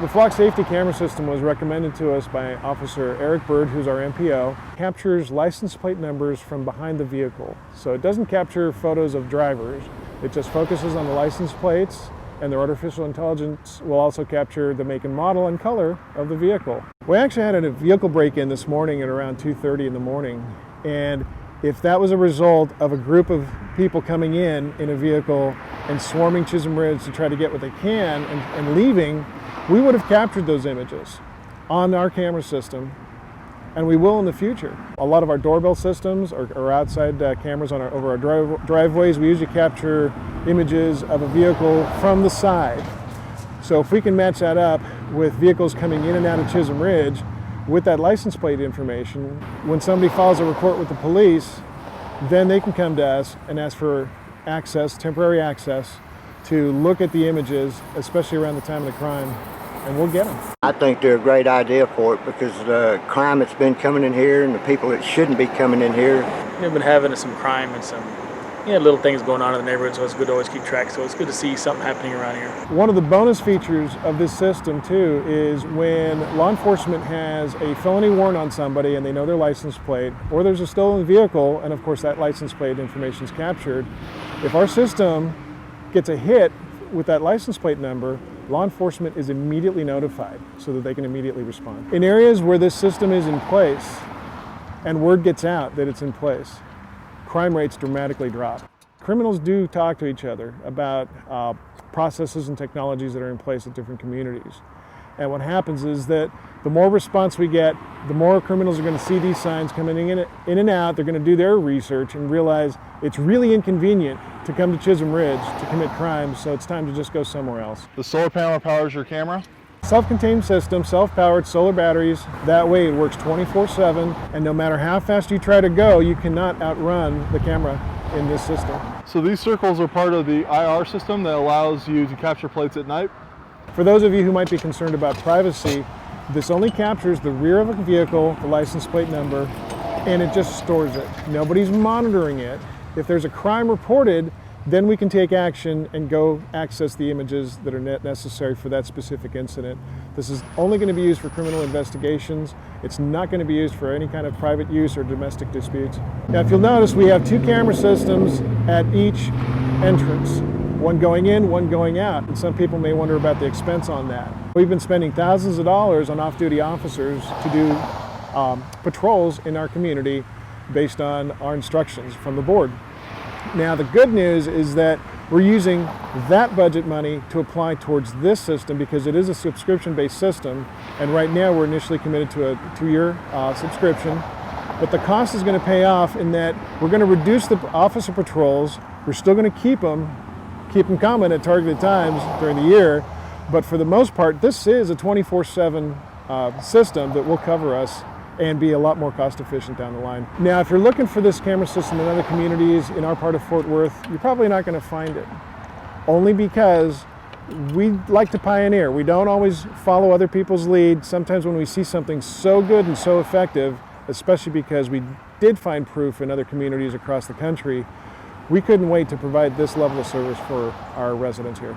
The flock safety camera system was recommended to us by Officer Eric Bird, who's our MPO. Captures license plate numbers from behind the vehicle. So it doesn't capture photos of drivers. It just focuses on the license plates, and their artificial intelligence will also capture the make and model and color of the vehicle. We actually had a vehicle break-in this morning at around 2:30 in the morning, and if that was a result of a group of people coming in a vehicle and swarming Chisholm Ridge to try to get what they can and leaving, we would have captured those images on our camera system, and we will in the future. A lot of our doorbell systems are outside cameras over our driveways. We usually capture images of a vehicle from the side. So if we can match that up with vehicles coming in and out of Chisholm Ridge with that license plate information, when somebody files a report with the police, then they can come to us and ask for access, temporary access, to look at the images, especially around the time of the crime, and we'll get them. I think they're a great idea for it because the crime that's been coming in here and the people that shouldn't be coming in here. We've been having some crime and some little things going on in the neighborhood, so it's good to always keep track. So it's good to see something happening around here. One of the bonus features of this system too is when law enforcement has a felony warrant on somebody and they know their license plate, or there's a stolen vehicle, and of course that license plate information is captured. If our system gets a hit with that license plate number, law enforcement is immediately notified so that they can immediately respond. In areas where this system is in place and word gets out that it's in place, crime rates dramatically drop. Criminals do talk to each other about processes and technologies that are in place at different communities. And what happens is that the more response we get, the more criminals are going to see these signs coming in and out. They're going to do their research and realize it's really inconvenient to come to Chisholm Ridge to commit crimes, so it's time to just go somewhere else. The solar panel powers your camera? Self-contained system, self-powered solar batteries. That way it works 24/7, and no matter how fast you try to go, you cannot outrun the camera in this system. So these circles are part of the IR system that allows you to capture plates at night? For those of you who might be concerned about privacy, this only captures the rear of a vehicle, the license plate number, and it just stores it. Nobody's monitoring it. If there's a crime reported, then we can take action and go access the images that are necessary for that specific incident. This is only going to be used for criminal investigations. It's not going to be used for any kind of private use or domestic disputes. Now, if you'll notice, we have two camera systems at each entrance. One going in, one going out. And some people may wonder about the expense on that. We've been spending thousands of dollars on off-duty officers to do patrols in our community based on our instructions from the board. Now, the good news is that we're using that budget money to apply towards this system because it is a subscription-based system, and right now we're initially committed to a 2-year subscription. But the cost is going to pay off in that we're going to reduce the officer patrols. We're still going to keep them coming at targeted times during the year, but for the most part, this is a 24/7 system that will cover us and be a lot more cost efficient down the line. Now, if you're looking for this camera system in other communities in our part of Fort Worth, you're probably not going to find it. Only because we like to pioneer. We don't always follow other people's lead. Sometimes when we see something so good and so effective, especially because we did find proof in other communities across the country, we couldn't wait to provide this level of service for our residents here.